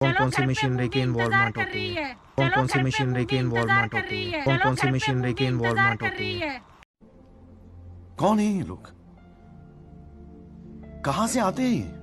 कौन कौन सी मशीनरी की इन्वॉल्वमेंट होती है, कौन कौन सी मशीनरी की इन्वॉल्वमेंट होती है, कौन कौन सी मशीनरी की इन्वॉल्वमेंट होती है। कौन है ये लोग? कहां से आते हैं ये?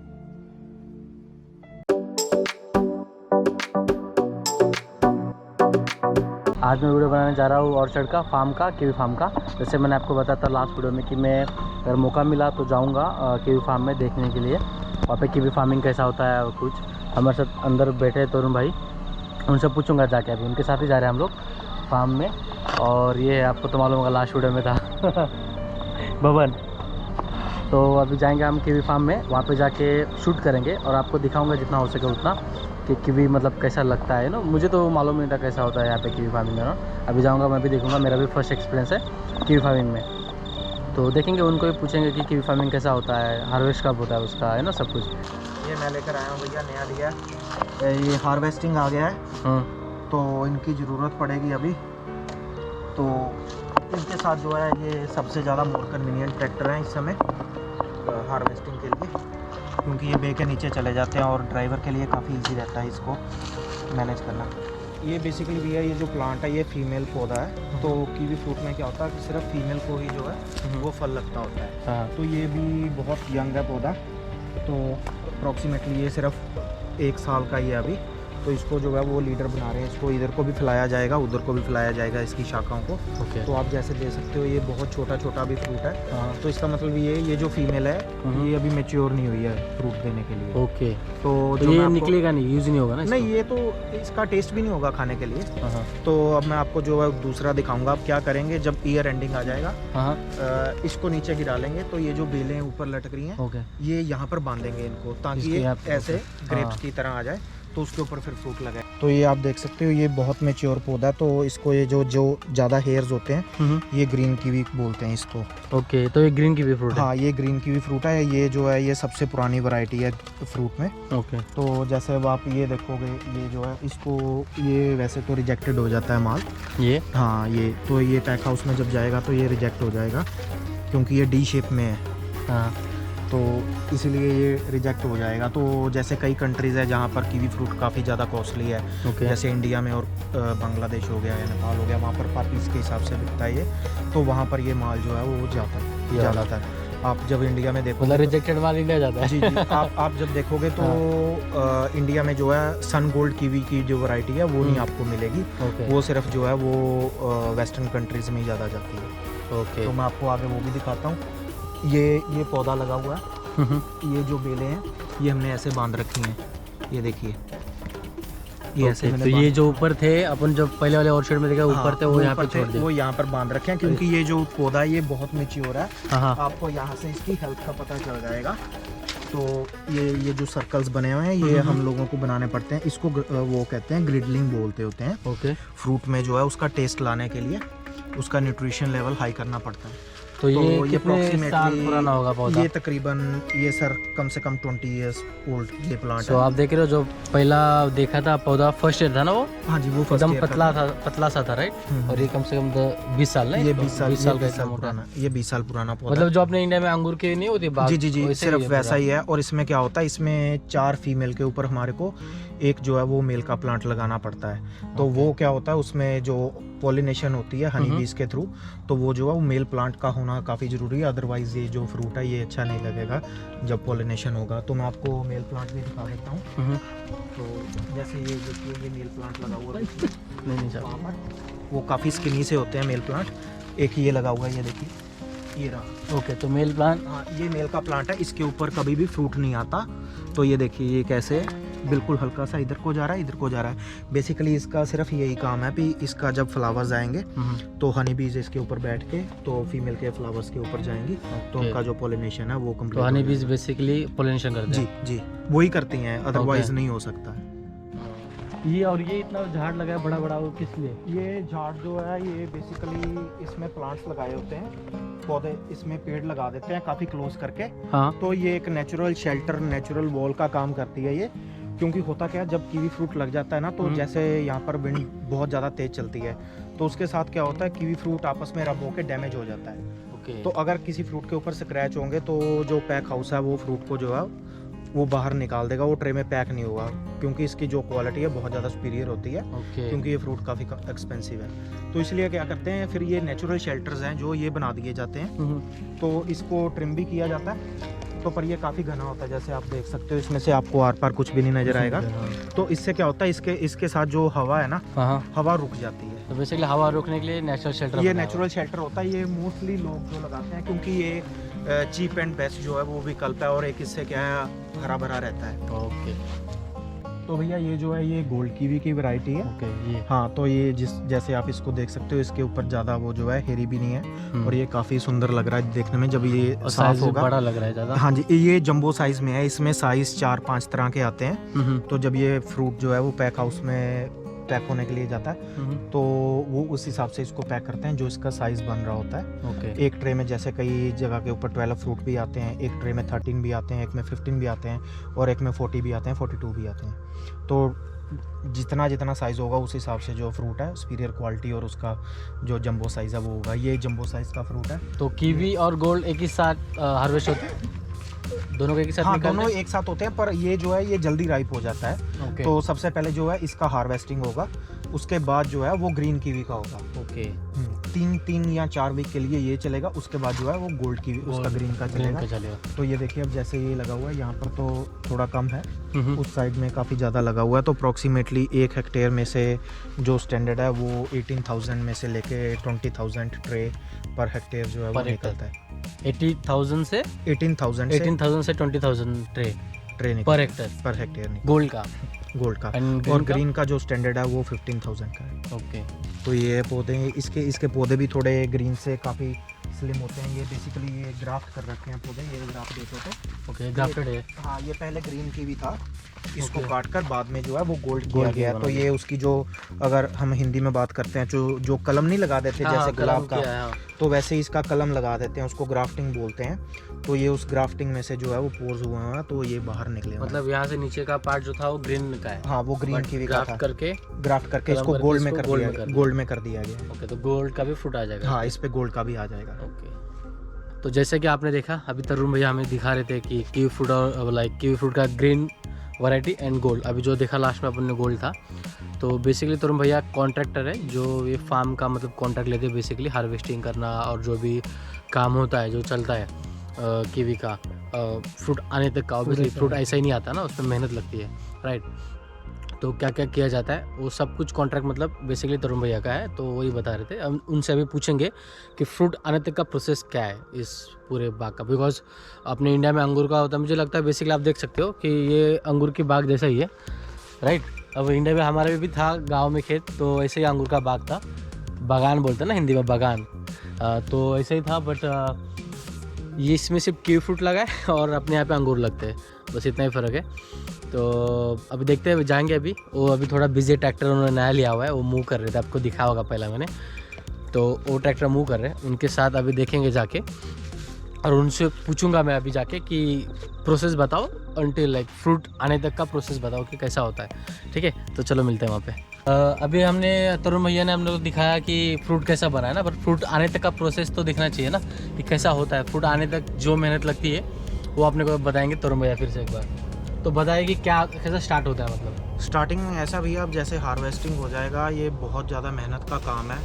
आज मैं वीडियो बनाने जा रहा हूँ ऑर्चर्ड का, फार्म का, कीवी फार्म का। जैसे मैंने आपको बताया था लास्ट वीडियो में कि मैं अगर मौका मिला तो जाऊँगा कीवी फार्म में देखने के लिए, वहाँ पे कीवी फार्मिंग कैसा होता है और कुछ। हमारे साथ अंदर बैठे तरुण भाई, उनसे पूछूंगा जाके, अभी उनके साथ ही जा रहे हैं हम लोग फार्म में। और ये आपको तो मालूम होगा लास्ट वीडियो में था भवन। तो अभी जाएंगे हम कीवी फार्म में, वहाँ पे जाके शूट करेंगे और आपको दिखाऊंगा जितना हो सके उतना कि कीवी मतलब कैसा लगता है ना। मुझे तो मालूम नहीं था कैसा होता है यहाँ पे कीवी फार्मिंग में ना। अभी जाऊँगा, मैं भी देखूँगा, मेरा भी फर्स्ट एक्सपीरियंस है कीवी फार्मिंग में। तो देखेंगे, उनको भी पूछेंगे कि कीवी फार्मिंग कैसा होता है, हार्वेस्ट कब होता है उसका, है ना, सब कुछ। ये मैं लेकर आया हूँ भैया, नया लिया। ये हार्वेस्टिंग आ गया है, तो इनकी ज़रूरत पड़ेगी अभी। तो इनके साथ जो है ये सबसे ज़्यादा मोर कन्वीनियंट ट्रैक्टर है इस समय हार्वेस्टिंग के लिए, क्योंकि ये बे के नीचे चले जाते हैं और ड्राइवर के लिए काफ़ी इजी रहता है इसको मैनेज करना। ये बेसिकली भैया ये जो प्लांट है ये फीमेल पौधा है। तो कीवी फ्रूट में क्या होता है कि सिर्फ फीमेल को ही जो है वो फल लगता होता है। हाँ। तो ये भी बहुत यंग है पौधा, तो अप्रॉक्सीमेटली ये सिर्फ 1 साल का ही है अभी। तो इसको जो है वो लीडर बना रहे हैं, इसको इधर को भी फैलाया जाएगा, उधर को भी फैलाया जाएगा इसकी शाखाओं को। ओके। तो आप जैसे दे सकते हो, ये बहुत छोटा छोटा भी फ्रूट है। हाँ। तो इसका मतलब ये जो फीमेल है ये अभी मैच्योर नहीं हुई है फ्रूट देने के लिए। ओके। तो तो जो मैं ये आपको- निकलेगा नहीं, यूज़ नहीं होगा ना इसको? नहीं, ये तो इसका टेस्ट भी नहीं होगा खाने के लिए। हाँ। तो अब मैं आपको जो है दूसरा दिखाऊंगा। आप क्या करेंगे, जब ईयर एंडिंग आ जाएगा हाँ। इसको नीचे गिरा लेंगे, तो ये जो बेलें ऊपर लटक रही हैं ओके। ये यहाँ पर बांधेंगे इनको, ताकि इसके ये यहाँ पे- ऐसे ओके। ग्रेप्स हाँ। की तरह आ जाए, तो उसके ऊपर फिर फ्रूट लगाए। तो ये आप देख सकते हो, ये बहुत मैच्योर पौधा है। तो इसको ये जो ज़्यादा हेयर्स होते हैं ये ग्रीन कीवी बोलते हैं इसको। ओके, तो ये ग्रीन कीवी फ्रूट है? हाँ, ये ग्रीन कीवी फ्रूट है। ये जो है ये सबसे पुरानी वैरायटी है फ्रूट में। ओके। तो जैसे अब आप ये देखोगे, ये जो है इसको, ये वैसे तो रिजेक्टेड हो जाता है माल। ये हाँ, ये तो ये पैक हाउस में जब जाएगा तो ये रिजेक्ट हो जाएगा, क्योंकि ये डी शेप में है। हाँ। तो इसीलिए ये रिजेक्ट हो जाएगा। तो जैसे कई कंट्रीज़ है जहाँ पर कीवी फ्रूट काफ़ी ज़्यादा कॉस्टली है, ओके। जैसे इंडिया में और बांग्लादेश हो गया या नेपाल हो गया, वहाँ पर पीस के हिसाब से बिकता है ये। तो वहाँ पर ये माल जो है वो जाता है ज़्यादातर। आप जब इंडिया में देखोगे मतलब रिजेक्टेड माल इंडिया जाता है? जी जी, आप जब देखोगे तो इंडिया में जो है सन गोल्ड कीवी की जो वैरायटी है वो नहीं आपको मिलेगी। ओके। वो सिर्फ जो है वो वेस्टर्न कंट्रीज़ में ही ज़्यादा जाती है। ओके। तो मैं आपको आगे वो भी दिखाता हूँ। ये पौधा लगा हुआ है, ये जो बेलें हैं ये हमने ऐसे बांध रखी हैं, ये देखिए, ये ऐसे मैंने तो ये बांध- जो ऊपर थे, अपन जब पहले वाले ऑर्चर्ड में देखा ऊपर हाँ, थे, वो यहाँ पे ऊपर थे, छोड़ दिए? वो यहाँ पर बांध रखे हैं, क्योंकि ये जो पौधा है ये बहुत मैच्योर है। हाँ। आपको यहाँ से इसकी हेल्थ का पता चल जाएगा। तो ये जो सर्कल्स बने हुए हैं ये हम लोगों को बनाने पड़ते हैं। इसको वो कहते हैं ग्रिडलिंग बोलते होते हैं। ओके। फ्रूट में जो है उसका टेस्ट लाने के लिए उसका न्यूट्रिशन लेवल हाई करना पड़ता है। तो ये कितने approximately साल पुराना होगा पौधा? ये तकरीबन ये सर कम से कम 20 इयर्स ओल्ड ये प्लांट तो है। आप देख रहे हो, जो पहला देखा था पौधा फर्स्ट ईयर था ना, वो हाँ जी, वो first एकदम year का पतला था, पतला सा था, राइट? और ये कम से कम 20 साल है, ये 20 साल 20 साल का 20 इतना साल मोटा। पुराना, ये 20 साल पुराना पौधा। मतलब जो अपने इंडिया में अंगूर की नहीं होती बाग, जी जी जी, वैसे सिर्फ ही है वैसा पूरा। ही है। और इसमें क्या होता है, इसमें 4 फीमेल के ऊपर हमारे को एक जो है वो मेल का प्लांट लगाना पड़ता है। तो वो क्या होता है, उसमें जो पॉलिनेशन होती है हनी बीज के थ्रू, तो वो जो है वो मेल प्लांट का होना काफ़ी ज़रूरी है। अदरवाइज ये जो फ्रूट है ये अच्छा नहीं लगेगा जब पॉलिनेशन होगा। तो मैं आपको मेल प्लांट भी दिखा देता हूँ। तो जैसे ये देखिए, ये मेल प्लांट लगा हुआ है नहीं सर, वहाँ पर, वो काफ़ी स्किनी से होते हैं मेल प्लांट। एक ये लगा हुआ है, ये देखिए, ये रहा। ओके। तो मेल प्लांट, हाँ, ये मेल का प्लांट है, इसके ऊपर कभी भी फ्रूट नहीं आता। तो ये देखिए, ये कैसे बिल्कुल हल्का सा इधर को जा रहा है, इधर को जा रहा है। बेसिकली इसका सिर्फ यही काम है कि इसका जब फ्लावर्स आएंगे तो हनी बीज इसके ऊपर बैठ के तो फीमेल के फ्लावर्स के ऊपर जाएंगी, तो उनका जो पॉलिनेशन है वो तो कंप्लीट हनी बीज बेसिकली पोलिनेशन करते जी हैं? जी, वही करती हैं, अदरवाइज Okay. नहीं हो सकता है। ये और ये इतना झाड़ लगा है बड़ा बड़ा, वो किस लिए? ये झाड़ जो है ये बेसिकली इसमें प्लांट्स लगाए होते हैं, पौधे इसमें पेड़ लगा देते हैं काफ़ी क्लोज करके। हाँ। तो ये एक नेचुरल शेल्टर, नेचुरल वॉल का काम करती है ये। क्योंकि होता क्या है, जब कीवी फ्रूट लग जाता है ना, तो जैसे यहाँ पर विंड बहुत ज़्यादा तेज़ चलती है, तो उसके साथ क्या होता है, कीवी फ्रूट आपस में रब होकर डैमेज हो जाता है। ओके। तो अगर किसी फ्रूट के ऊपर स्क्रैच होंगे तो जो पैक हाउस है वो फ्रूट को जो है वो बाहर निकाल देगा, वो ट्रे में पैक नहीं होगा, क्योंकि इसकी जो क्वालिटी है बहुत ज़्यादा सुपीरियर होती है। ओके। क्योंकि ये फ्रूट काफ़ी एक्सपेंसिव है, तो इसलिए क्या करते हैं फिर ये नेचुरल शेल्टर्स हैं जो ये बना दिए जाते हैं, तो इसको ट्रिम भी किया जाता है। तो पर ये काफ़ी घना होता है, जैसे आप देख सकते हो इसमें से आपको आर पार कुछ भी नहीं नज़र आएगा। तो इससे क्या होता है, इसके साथ जो हवा है ना, हाँ, हवा रुक जाती है। तो बेसिकली हवा रोकने के लिए नेचुरल शेल्टर, ये नेचुरल शेल्टर होता है। ये मोस्टली लोग जो लगाते हैं, क्योंकि ये चीप एंड बेस्ट जो है वो विकल्प है, और एक इससे क्या है हरा भरा रहता है। ओके। तो भैया ये जो है ये गोल्ड कीवी की वैरायटी है। ओके। ये हाँ, तो ये जैसे आप इसको देख सकते हो, इसके ऊपर ज़्यादा वो जो है हेरी भी नहीं है, और ये काफ़ी सुंदर लग रहा है देखने में जब ये साफ होगा। बड़ा लग रहा है ज़्यादा। हाँ जी, ये जंबो साइज में है, इसमें साइज 4-5 तरह के आते हैं। तो जब ये फ्रूट जो है वो पैक हाउस में पैक होने के लिए जाता है, तो वो उस हिसाब से इसको पैक करते हैं जो इसका साइज बन रहा होता है। ओके। एक ट्रे में जैसे कई जगह के ऊपर 12 फ्रूट भी आते हैं, एक ट्रे में 13 भी आते हैं, एक में 15 भी आते हैं, और एक में 40 भी आते हैं, 42 भी आते हैं। तो जितना साइज़ होगा उस हिसाब से जो फ्रूट है सुपीरियर क्वालिटी और उसका जो जंबो साइज़ है वो होगा। ये जंबो साइज़ का फ्रूट है। तो कीवी और गोल्ड एक ही साथ हार्वेस्ट होते हैं, दोनों के एक ही साथ? हाँ, दोनों एक साथ होते हैं, पर ये जो है ये जल्दी राइप हो जाता है। ओके। तो सबसे पहले जो है इसका हार्वेस्टिंग होगा, उसके बाद जो है वो ग्रीन कीवी का होगा। ओके। 3 या 4 वीक के लिए ये चलेगा, उसके बाद जो है वो गोल्ड कीवी उसका ग्रीन का चलेगा। तो ये देखिए अब जैसे ये लगा हुआ है यहाँ पर तो थोड़ा कम है, उस साइड में काफ़ी ज़्यादा लगा हुआ है। तो अप्रॉक्सीमेटली 1 हेक्टेयर में से जो स्टैंडर्ड है वो 18,000 में से लेके 20,000 ट्रे पर हेक्टेयर जो है वो निकलता है। 80,000 से 18,000 से 20,000 ट्रे पर हेक्टेयर नहीं, गोल्ड का। And और ग्रीन का जो स्टैंडर्ड है वो 15,000 का है। ओके। तो ये पौधे इसके पौधे भी थोड़े ग्रीन से काफ़ी स्लिम होते हैं। ये बेसिकली ये ग्राफ्ट कर रखे हैं पौधे, ये ग्राफ्ट देखो तो। ओके, ग्राफ्टेड है। हाँ, ये पहले ग्रीन कीवी था, इसको काट कर बाद में जो है वो गोल्ड किया गया। तो ये उसकी जो, अगर हम हिंदी में बात करते हैं, जो कलम नहीं लगा देते जैसे गुलाब का, तो वैसे ही इसका कलम लगा देते हैं, उसको ग्राफ्टिंग बोलते हैं। तो ये उस ग्राफ्टिंग में से जो है वो पोर्स हुआ है, तो ये बाहर निकले। मतलब यहाँ से नीचे का पार्ट जो था वो ग्रीन का है। हाँ, वो ग्रीन कीवी का था। ग्राफ्ट करके इसको गोल्ड में कर दिया गया। ओके, तो गोल्ड का भी फ्रूट आ जाएगा। हाँ, इस पे गोल्ड का भी आ जाएगा। ओके। तो जैसे कि आपने देखा, अभी तरुण भैया हमें दिखा रहे थे कि कीवी फ्रूट और कीवी फ्रूट का ग्रीन वैरायटी एंड गोल्ड। अभी जो देखा लास्ट में अपन ने गोल्ड था। तो बेसिकली तरुण भैया कॉन्ट्रैक्टर है, जो ये फार्म का मतलब कॉन्ट्रैक्ट लेते हैं, बेसिकली हार्वेस्टिंग करना और जो भी काम होता है जो चलता है कीवी का फ्रूट आने तक का। ऑब्वियसली फ्रूट ऐसा ही नहीं आता ना, उसमें मेहनत लगती है, राइट। तो क्या क्या किया जाता है वो सब कुछ कॉन्ट्रैक्ट मतलब बेसिकली तरुण भैया का है। तो वही बता रहे थे। हम उनसे अभी पूछेंगे कि फ्रूट आने तक का प्रोसेस क्या है इस पूरे बाग का, बिकॉज अपने इंडिया में अंगूर का होता है, मुझे लगता है बेसिकली आप देख सकते हो कि ये अंगूर की बाग जैसा ही है, राइट। अब इंडिया में हमारे भी था गाँव में खेत, तो ऐसे ही अंगूर का बाग था, बागान बोलते हैं ना हिंदी में, बागान। तो ऐसे ही था, बट ये इसमें सिर्फ कीवी फ्रूट लगा है और अपने यहाँ पे अंगूर लगते हैं, बस इतना ही फ़र्क है। तो अभी देखते हैं, जाएंगे अभी। वो अभी थोड़ा बिजी ट्रैक्टर उन्होंने नया लिया हुआ है, वो मूव कर रहे थे, आपको दिखा होगा पहला मैंने। तो वो ट्रैक्टर मूव कर रहे हैं, उनके साथ अभी देखेंगे जाके, और उनसे पूछूंगा मैं अभी जाके कि प्रोसेस बताओ अनटिल फ्रूट आने तक का प्रोसेस बताओ कि कैसा होता है, ठीक है। तो चलो मिलते हैं वहाँ पे। अभी हमने तरुण भैया ने हम लोग दिखाया कि फ्रूट कैसा बना है ना, पर फ्रूट आने तक का प्रोसेस तो दिखना चाहिए ना कि कैसा होता है। फ्रूट आने तक जो मेहनत लगती है वो अपने को बताएंगे तरुण भैया फिर से एक बार। तो बताइए कि क्या कैसा स्टार्ट होता है, मतलब स्टार्टिंग में ऐसा भैया, अब जैसे हार्वेस्टिंग हो जाएगा, ये बहुत ज़्यादा मेहनत का काम है।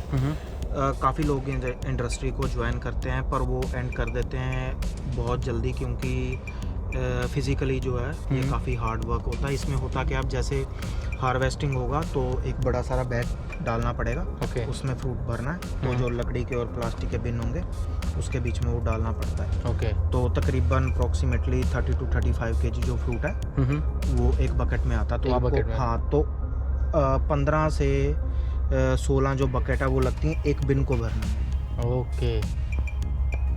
काफ़ी लोग इंडस्ट्री को ज्वाइन करते हैं, पर वो एंड कर देते हैं बहुत जल्दी, क्योंकि फिज़िकली जो है ये काफ़ी हार्ड वर्क होता है। इसमें होता क्या, अब जैसे हार्वेस्टिंग होगा तो एक बड़ा सारा बैग डालना पड़ेगा, उसमें फ्रूट भरना है। तो जो लकड़ी के और प्लास्टिक के बिन होंगे उसके बीच में वो डालना पड़ता है। तो तकरीबन अप्रॉक्सीमेटली 30 to 35 kg जो फ्रूट है वो एक बकेट में आता है। तो आपको हाँ, तो 15 से 16 जो बकेट है वो लगती हैं एक बिन को भरना। ओके,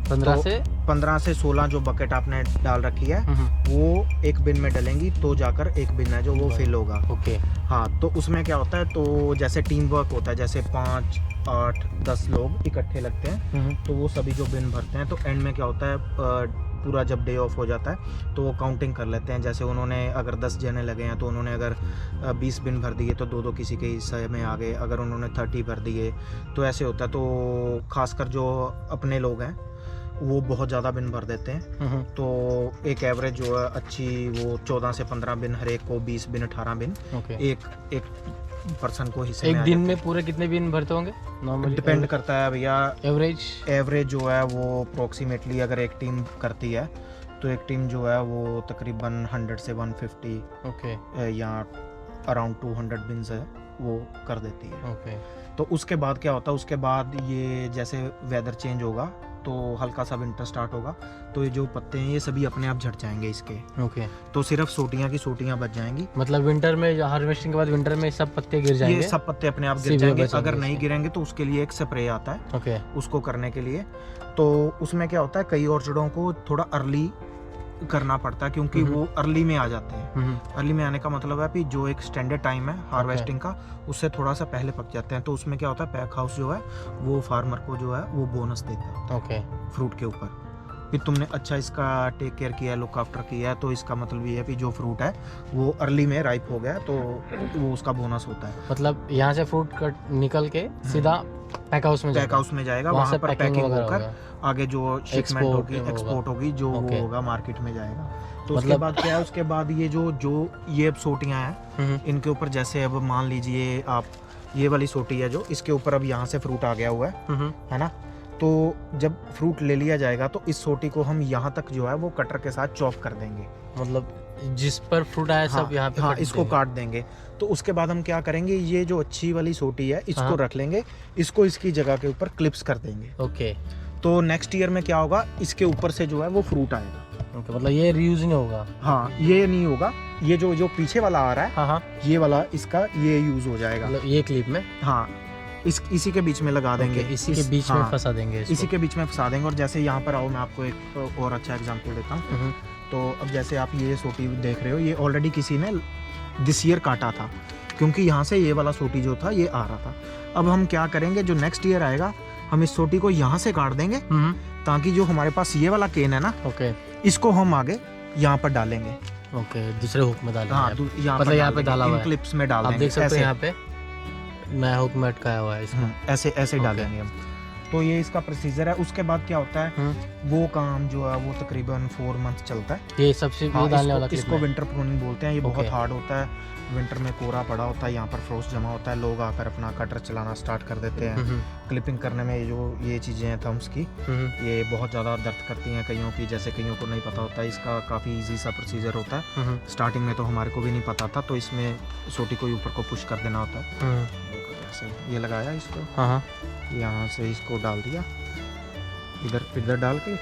15 से 16 जो बकेट आपने डाल रखी है वो एक बिन में डलेंगी, तो जाकर एक बिन है जो वो फिल होगा। ओके। हाँ, तो उसमें क्या होता है, तो जैसे टीम वर्क होता है, जैसे 5, 8, 10 लोग इकट्ठे लगते हैं, तो वो सभी जो बिन भरते हैं, तो एंड में क्या होता है, पूरा जब डे ऑफ हो जाता है तो वो काउंटिंग कर लेते हैं। जैसे उन्होंने अगर 10 जने लगे हैं तो उन्होंने अगर 20 बिन भर दिए तो 2-2 किसी के हिस्से में आ गए। अगर उन्होंने 30 भर दिए तो ऐसे होता है। तो खासकर जो अपने लोग हैं वो बहुत ज़्यादा बिन भर देते हैं। तो एक एवरेज जो है अच्छी वो 14 से 15 बिन, हर एक को 20 बिन 18 बिन एक पर्सन को हिस्से एक में दिन में पूरे कितने बिन भरते होंगे नॉर्मली? डिपेंड करता है भैया। एवरेज जो है वो अप्रोक्सीमेटली अगर एक टीम करती है तो एक टीम जो है वो तकरीबन 100 से 150 या अराउंड 200 बिन्स है वो कर देती है। तो उसके बाद क्या होता है, उसके बाद ये जैसे वेदर चेंज होगा तो हल्का सा विंटर स्टार्ट होगा तो ये जो पत्ते हैं ये सभी अपने आप झड़ जाएंगे इसके। तो सिर्फ सोटियां की सोटियां बच जाएंगी। मतलब विंटर में हार्वेस्टिंग के बाद विंटर में सब पत्ते गिर जाएंगे? ये सब पत्ते अपने आप गिर जाएंगे। अगर नहीं गिरेंगे तो उसके लिए एक स्प्रे आता है उसको करने के लिए। तो उसमें क्या होता है, कई ऑर्चिडों को थोड़ा अर्ली करना पड़ता है क्योंकि वो अर्ली में आ जाते हैं। अर्ली में आने का मतलब है कि जो एक स्टैंडर्ड टाइम है हार्वेस्टिंग का उससे थोड़ा सा पहले पक जाते हैं। तो उसमें क्या होता है, पैक हाउस जो है वो फार्मर को जो है वो बोनस देता है फ्रूट के ऊपर कि तुमने अच्छा इसका टेक केयर किया है, लुक आफ्टर किया है, तो इसका मतलब ये है कि जो फ्रूट है वो अर्ली में राइप हो गया तो वो उसका बोनस होता है। मतलब यहाँ से फ्रूट कट निकल के सीधा पैक हाउस में जाएगा, वहाँ पर पैकिंग होकर आगे जो शिपमेंट होगी, एक्सपोर्ट होगी, जो वो होगा मार्केट में जाएगा। तो उसके बाद क्या है, उसके बाद ये जो ये अब सोटियां हैं इनके ऊपर जैसे अब मान लीजिए आप ये वाली सोटी है जो इसके ऊपर अब यहाँ से फ्रूट आ गया हुआ है ना। तो जब फ्रूट ले लिया जाएगा तो इस सोटी को हम यहाँ तक जो है वो कटर के साथ चॉप कर देंगे। मतलब जिस पर फ्रूट आया सब यहाँ पे इसको काट देंगे। तो उसके बाद हम क्या करेंगे, ये जो अच्छी वाली सोटी है इसको रख लेंगे, इसको इसकी जगह के ऊपर क्लिप्स कर देंगे। तो नेक्स्ट ईयर में क्या होगा, इसके ऊपर से जो है वो फ्रूट आएगा। मतलब ये रीयूज नहीं होगा? हाँ, ये नहीं होगा। ये जो पीछे वाला आ रहा है ये वाला इसका ये यूज हो जाएगा। मतलब ये क्लिप में इसी के बीच में लगा देंगे, इसी के बीच में फंसा देंगे इसी के बीच में फंसा देंगे। और जैसे यहाँ पर आओ मैं आपको एक और अच्छा एग्जांपल देता हूँ। तो अब जैसे आप ये सोटी देख रहे हो, ये ऑलरेडी किसी ने दिस ईयर काटा था क्योंकि यहाँ से ये वाला सोटी जो था ये आ रहा था। अब हम क्या करेंगे, जो नेक्स्ट ईयर आएगा हम इस सोटी को यहाँ से काट देंगे ताकि जो हमारे पास ये वाला केन है ना इसको हम आगे यहाँ पर डालेंगे। दूसरे हुक में डालेंगे। मतलब यहाँ पे डाला हुआ है, क्लिप्स में डाल देंगे। आप देख सकते हैं यहाँ पे नया हुक में अटकाया हुआ है इसमें। ऐसे डालेंगे हम। तो ये इसका प्रोसीजर है। उसके बाद क्या होता है, वो काम जो है वो तकरीबन 4 मंथ चलता है। ये सबसे डालने वाला इसको विंटर प्रूनिंग बोलते हैं। ये बहुत हार्ड होता है, विंटर में कोहरा पड़ा होता है, यहाँ पर फ्रोस्ट जमा होता है, लोग आकर अपना कटर चलाना स्टार्ट कर देते हैं। क्लिपिंग करने में ये चीज़ें हैं थम्स की, ये बहुत ज़्यादा दर्द करती हैं कईयों की, जैसे कईयों को नहीं पता होता है। इसका काफ़ी इजी सा प्रोसीजर होता है। स्टार्टिंग में तो हमारे को भी नहीं पता था, तो इसमें सोटी को ऊपर को पुश कर देना होता है। ये लगाया इसको, यहाँ से इसको डाल दिया, इधर डाल के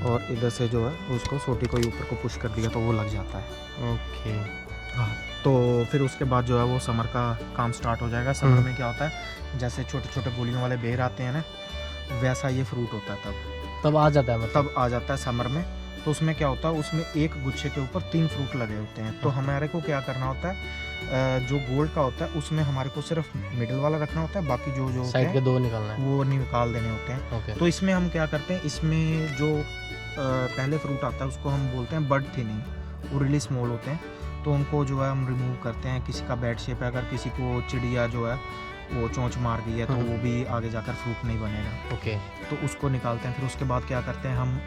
और इधर से जो है उसको सोटी को ऊपर को पुश कर दिया तो वो लग जाता है। तो फिर उसके बाद जो है वो समर का काम स्टार्ट हो जाएगा। समर में क्या होता है, जैसे छोटे छोटे गोलियों वाले बेर आते हैं ना, वैसा ये फ्रूट होता है तब आ जाता है। मतलब तब आ जाता है समर में। तो उसमें क्या होता है, उसमें एक गुच्छे के ऊपर 3 फ्रूट लगे होते हैं। तो हमारे को क्या करना होता है, जो गोल्ड का होता है उसमें हमारे को सिर्फ मिडिल वाला रखना होता है, बाकी जो साइड के 2 निकालना है वो निकाल देने होते हैं। तो इसमें हम क्या करते हैं, इसमें जो पहले फ्रूट आता है उसको हम बोलते हैं बड थिनिंग, वो रियली स्मॉल होते हैं। तो उनको जो है हम रिमूव करते हैं। किसी का बैड शेप है, अगर किसी को चिड़िया जो है वो चोंच मार गई है तो वो भी आगे जाकर फ्रूट नहीं बनेगा। तो उसको निकालते हैं। फिर उसके बाद क्या करते हैं हम,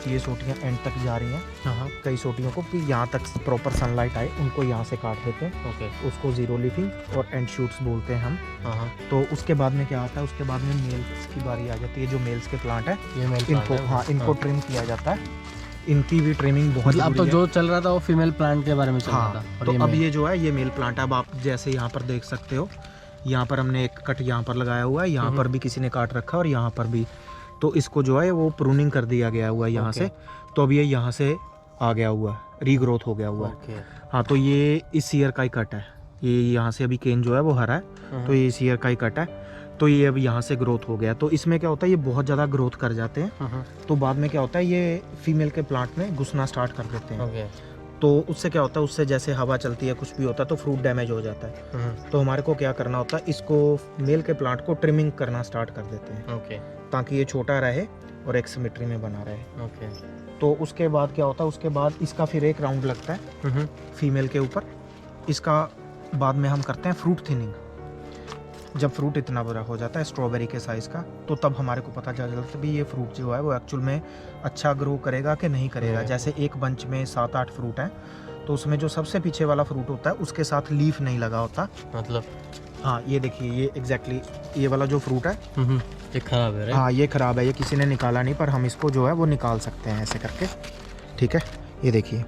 ये सोटियाँ एंड तक जा रही हैं, कई सोटियों को फिर यहाँ तक प्रॉपर सनलाइट आए उनको यहाँ से काट देते हैं। उसको जीरो लीफिंग और एंड शूट्स बोलते हैं हम। तो उसके बाद में क्या आता है, उसके बाद में मेल्स की बारी आ जाती है। जो मेल्स के प्लांट है इनको ट्रिम किया जाता है। इनकी भी ट्रिमिंग बहुत मतलब अब तो जो चल रहा था वो फीमेल प्लांट के बारे में चल रहा था। तो अब ये जो है ये मेल प्लांट है। अब आप जैसे यहाँ पर देख सकते हो, यहाँ पर हमने एक कट यहाँ पर लगाया हुआ है, यहाँ पर भी किसी ने काट रखा है और यहाँ पर भी। तो इसको जो है वो प्रूनिंग कर दिया गया हुआ है यहाँ से। तो अब ये यहाँ से आ गया हुआ है, रीग्रोथ हो गया हुआ है। हाँ, तो ये इस ईयर का ही कट है। ये यहाँ से अभी केन जो है वो हरा है, तो ये इस ईयर का ही कट है। तो ये अब यहाँ से ग्रोथ हो गया। तो इसमें क्या होता है, ये बहुत ज़्यादा ग्रोथ कर जाते हैं। तो बाद में क्या होता है, ये फीमेल के प्लांट में घुसना स्टार्ट कर देते हैं। तो उससे क्या होता है, उससे जैसे हवा चलती है कुछ भी होता है तो फ्रूट डैमेज हो जाता है। तो हमारे को क्या करना होता है, इसको मेल के प्लांट को ट्रिमिंग करना स्टार्ट कर देते हैं ताकि ये छोटा रहे और एक सिमेट्री में बना रहे। तो उसके बाद क्या होता है, उसके बाद इसका फिर एक राउंड लगता है फीमेल के ऊपर। इसका बाद में हम करते हैं फ्रूट थिनिंग। जब फ्रूट इतना बड़ा हो जाता है स्ट्रॉबेरी के साइज़ का, तो तब हमारे को पता चल जाता है भी ये फ्रूट जो है वो एक्चुअल में अच्छा ग्रो करेगा कि नहीं करेगा। जैसे एक बंच में 7-8 फ्रूट हैं, तो उसमें जो सबसे पीछे वाला फ्रूट होता है उसके साथ लीफ नहीं लगा होता। मतलब हाँ ये देखिए, ये एग्जैक्टली ये वाला जो फ्रूट है ये खराब है। हाँ ये ख़राब है, ये किसी ने निकाला नहीं, पर हम इसको जो है वो निकाल सकते हैं ऐसे करके। ठीक है, ये देखिए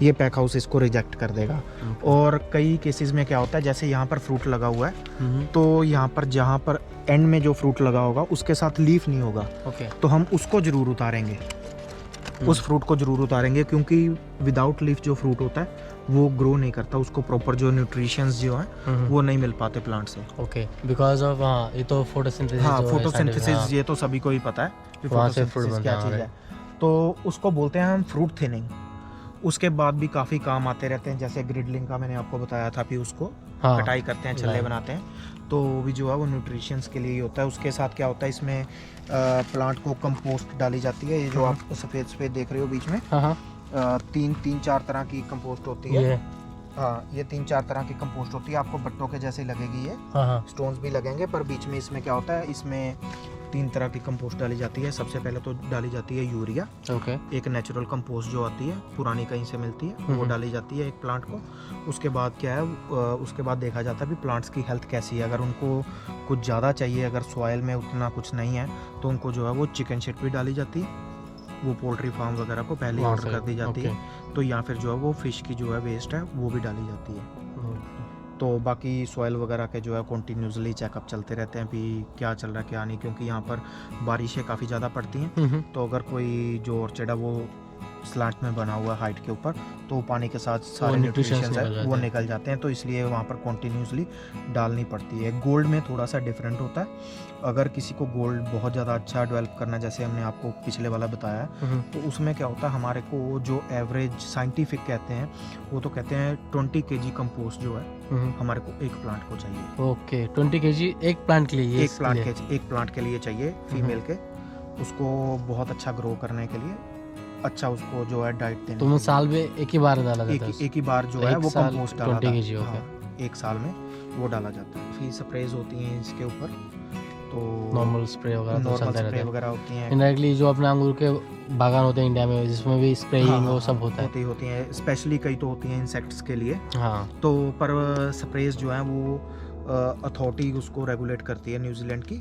ये पैक हाउस इसको रिजेक्ट कर देगा। और कई केसेस में क्या होता है, जैसे यहाँ पर फ्रूट लगा हुआ है, तो यहाँ पर जहाँ पर एंड में जो फ्रूट लगा होगा उसके साथ लीफ नहीं होगा, तो हम उसको ज़रूर उतारेंगे, उस फ्रूट को ज़रूर उतारेंगे, क्योंकि विदाउट लीफ जो फ्रूट होता है वो ग्रो नहीं करता, उसको प्रॉपर जो न्यूट्रिशंस जो है वो नहीं मिल पाते प्लांट से। ओके, बिकॉज ऑफ हाँ ये तो फोटोसिंथेसिस। हाँ फोटोसिंथेसिस ये तो सभी को ही पता है कि फोटोसिंथेसिस क्या चीज़ है। तो उसको बोलते हैं हम फ्रूट थिनिंग। उसके बाद भी काफ़ी काम आते रहते हैं, जैसे ग्रिडलिंग का मैंने आपको बताया था, फिर उसको कटाई करते हैं, छल्ले बनाते हैं, तो भी जो है वो न्यूट्रिशंस के लिए ही होता है। उसके साथ क्या होता है, इसमें प्लांट को कंपोस्ट डाली जाती है। ये जो आप सफ़ेद सफ़ेद देख रहे हो बीच में, 3-4 तरह की कंपोस्ट होती है। हाँ ये 3-4 तरह की कंपोस्ट होती है, आपको बट्टों के जैसे लगेगी ये, स्टोन्स भी लगेंगे, पर बीच में इसमें क्या होता है, इसमें 3 तरह की कंपोस्ट डाली जाती है। सबसे पहले तो डाली जाती है यूरिया, एक नेचुरल कंपोस्ट जो आती है पुरानी कहीं से मिलती है, वो डाली जाती है एक प्लांट को। उसके बाद क्या है, उसके बाद देखा जाता है भी प्लांट्स की हेल्थ कैसी है। अगर उनको कुछ ज़्यादा चाहिए, अगर सॉइल में उतना कुछ नहीं है, तो उनको जो है वो चिकन शिट भी डाली जाती है, वो पोल्ट्री फार्म वगैरह को पहले ऑर्डर कर दी जाती है। तो या फिर जो है वो फिश की जो है वेस्ट है वो भी डाली जाती है। तो बाकी सॉइल वगैरह के जो है कंटिन्यूसली चेकअप चलते रहते हैं भी क्या चल रहा है क्या नहीं, क्योंकि यहाँ पर बारिशें काफ़ी ज़्यादा पड़ती हैं। तो अगर कोई जो ऑर्चिड है वो स्लैंट में बना हुआ है हाइट के ऊपर, तो पानी के साथ सारे न्यूट्रिशंस है वो निकल जाते हैं, तो इसलिए वहाँ पर कंटिन्यूसली डालनी पड़ती है। गोल्ड में थोड़ा सा डिफरेंट होता है। अगर किसी को गोल्ड बहुत ज़्यादा अच्छा डेवलप करना, जैसे हमने आपको पिछले वाला बताया, तो उसमें क्या होता है, हमारे को जो एवरेज साइंटिफिक कहते हैं, वो तो कहते हैं 20 kg कंपोस्ट जो है हमारे को एक प्लांट को चाहिए। ओके, 20 kg एक प्लांट के लिए? एक प्लांट के लिए चाहिए, फीमेल के, उसको बहुत अच्छा ग्रो करने के लिए, अच्छा उसको जो है डाइट देने। तो साल में एक ही बार डाला जाता है? एक ही बार जो है वो कंपोस्ट डाला जाता है। 20 kg एक साल में वो डाला जाता है। फिर स्प्रेज होती हैं इसके ऊपर, तो नॉर्मल स्प्रे वगैरह होती हैं। इनडायरेक्टली जो अपने अंगूर के बागान होते हैं इंडिया में, जिसमें भी स्प्रेइंग वो सब होता है, होती हैं। स्पेशली कई तो होती हैं इंसेक्ट्स के लिए। हाँ, तो पर स्प्रेज जो है वो अथॉरिटी उसको रेगुलेट करती है न्यूजीलैंड की,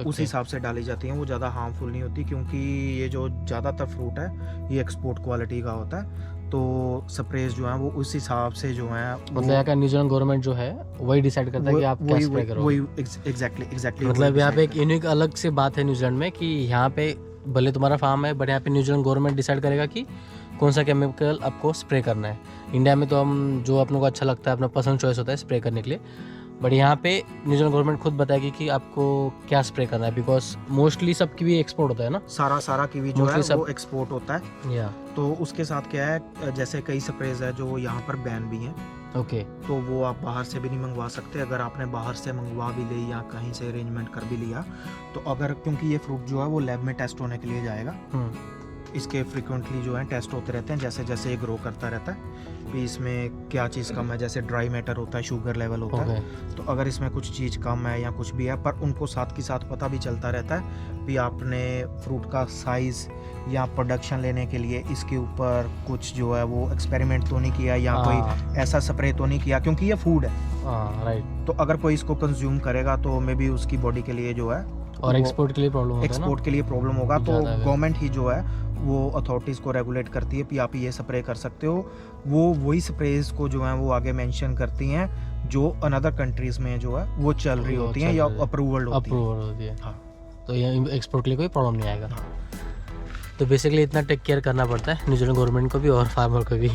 उस हिसाब से डाली जाती हैं। वो ज़्यादा हार्मफुल नहीं होती, क्योंकि ये जो ज़्यादातर फ्रूट है ये एक्सपोर्ट क्वालिटी का होता है, तो स्प्रेज जो है वो उस हिसाब से जो है, मतलब यहाँ का न्यूजीलैंड गवर्नमेंट जो है वही डिसाइड करता है कि आप क्या स्प्रे करोगे। एग्जैक्टली मतलब यहाँ पे एक यूनिक अलग से बात है न्यूजीलैंड में, कि यहाँ पे भले तुम्हारा फार्म है, बट यहाँ पे न्यूजीलैंड गवर्नमेंट डिसाइड करेगा कि कौन सा केमिकल आपको स्प्रे करना है। इंडिया में तो हम जो अपने को अच्छा लगता है, अपना पर्सनल चॉइस होता है स्प्रे करने के लिए, बट यहाँ पे न्यूजीलैंड गवर्नमेंट खुद बताएगी कि आपको क्या स्प्रे करना है, बिकॉज मोस्टली सब कीवी एक्सपोर्ट होता है ना, सारा कीवी जो है वो एक्सपोर्ट होता है। या तो उसके साथ क्या है, जैसे कई स्प्रेज है जो यहाँ पर बैन भी हैं। ओके, तो वो आप बाहर से भी नहीं मंगवा सकते। अगर आपने बाहर से मंगवा भी ली या कहीं से अरेंजमेंट कर भी लिया, तो अगर, क्योंकि ये फ्रूट जो है वो लैब में टेस्ट होने के लिए जाएगा, इसके फ्रिक्वेंटली जो है टेस्ट होते रहते हैं जैसे जैसे ये ग्रो करता रहता है, भी इसमें क्या चीज़ कम है, जैसे ड्राई मैटर होता है, शुगर लेवल होता है, तो अगर इसमें कुछ चीज़ कम है या कुछ भी है, पर उनको साथ के साथ पता भी चलता रहता है भी आपने फ्रूट का साइज़ या प्रोडक्शन लेने के लिए इसके ऊपर कुछ जो है वो एक्सपेरिमेंट तो नहीं किया, या कोई ऐसा स्प्रे तो नहीं किया, क्योंकि ये फूड है। राइट। तो अगर कोई इसको कंज्यूम करेगा तो मे बी उसकी बॉडी के लिए जो है, और एक्सपोर्ट के लिए प्रॉब्लम होगा, तो गवर्नमेंट ही जो है वो अथॉरिटीज़ को रेगुलेट करती है कि आप ये स्प्रे कर सकते हो। वो वही स्प्रेज को जो है वो आगे मेंशन करती हैं जो अनदर कंट्रीज़ में जो है वो चल रही होती हैं या अप्रूवल होती है। हाँ, तो ये एक्सपोर्ट के लिए कोई प्रॉब्लम नहीं आएगा। तो बेसिकली इतना टेक केयर करना पड़ता है न्यूजीलैंड गवर्नमेंट को भी और फार्मर को भी।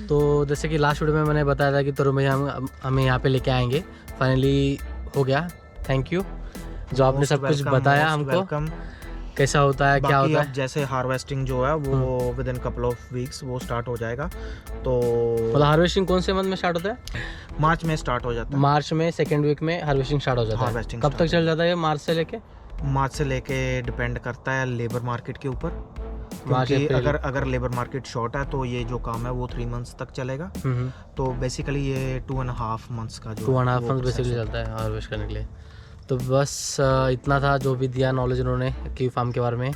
तो जैसे कि लास्ट वीडियो में मैंने बताया था कि तरुण भैया हमें यहाँ पे लेके आएंगे, फाइनली हो गया। थैंक यू जो आपने सब कुछ बताया हमको, कैसा होता है, क्या होता है। जैसे हार्वेस्टिंग जो है वो with in couple of weeks वो स्टार्ट हो जाएगा। तो मतलब हार्वेस्टिंग कौन से मंथ में स्टार्ट होता है? मार्च में स्टार्ट हो जाता है। मार्च में सेकेंड वीक में हार्वेस्टिंग स्टार्ट हो जाता है। कब तक चल जाता है? मार्च से लेके डिपेंड करता है लेबर मार्केट के ऊपर। मार्च क्योंकि अप्रैल। अगर लेबर मार्केट शॉर्ट है तो ये जो काम है वो 3 मंथ्स तक चलेगा। तो बेसिकली ये 2.5 मंथ्स का जो 2.5 वो मंथ process बेसिकली है। चलता है हार्वेस्ट करने के लिए। तो बस इतना था जो भी दिया नॉलेज उन्होंने कीवी फार्म के बारे में,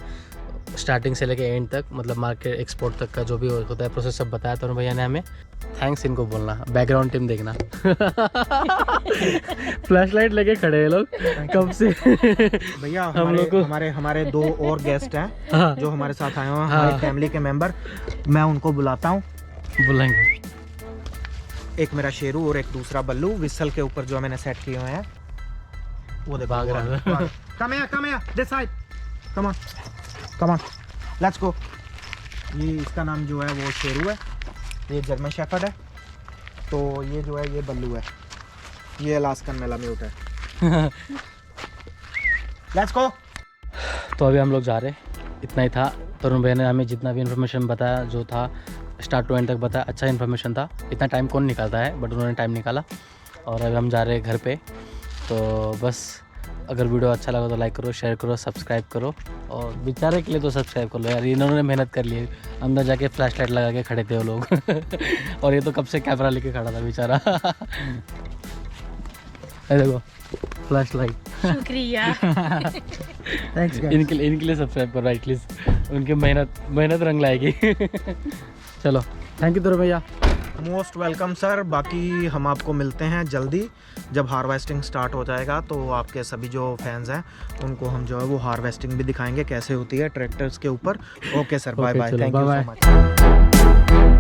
स्टार्टिंग से लेके एंड तक, मतलब मार्केट एक्सपोर्ट तक का जो भी होता है प्रोसेस सब बताया तरुण भैया ने हमें। थैंक्स इनको बोलना, बैकग्राउंड टीम देखना। फ्लैश लाइट लेके खड़े हैं लोग कब से। भैया हम लोग को हमारे 2 और गेस्ट हैं हाँ, जो हमारे साथ आए हुए हैं, हाँ। हमारी फैमिली के मेंबर। मैं उनको बुलाता हूँ, बुलाएंगे। एक मेरा शेरू और एक दूसरा बल्लू विसल के ऊपर जो मैंने सेट किए हुए हैं। वो देखो भाग रहा है। Come here this side, come on let's go. ये इसका नाम जो है वो शेरू है, ये जर्मन शेफर्ड है। तो ये जो है ये बल्लू है, ये अलास्कन मैलाम्यूट है। Let's go. तो अभी हम लोग जा रहे हैं, इतना ही था। तरुण भैया ने हमें जितना भी इन्फॉर्मेशन बताया जो था स्टार्ट टू एंड तक बताया, अच्छा इन्फॉर्मेशन था। इतना टाइम कौन निकालता है, बट उन्होंने टाइम निकाला। और अभी हम जा रहे हैं घर पे। तो बस अगर वीडियो अच्छा लगा तो लाइक करो, शेयर करो, सब्सक्राइब करो। और बेचारे के लिए तो सब्सक्राइब कर लो यार, इन्होंने मेहनत कर ली है। अंदर जाके फ्लैश लाइट लगा के खड़े थे वो लोग। और ये तो कब से कैमरा लेके खड़ा था बेचारा। ये देखो फ्लैश लाइट। शुक्रिया। थैंक्स इनके लिए सब्सक्राइब करो एटलीस्ट, उनकी मेहनत रंग लाएगी। चलो थैंक यू तरुण भैया। Most welcome sir. बाकी हम आपको मिलते हैं जल्दी, जब हार्वेस्टिंग स्टार्ट हो जाएगा तो आपके सभी जो फैंस हैं उनको हम जो है वो हार्वेस्टिंग भी दिखाएंगे कैसे होती है ट्रैक्टर्स के ऊपर। Okay sir, bye Okay, bye, चलो, thank you bye so much.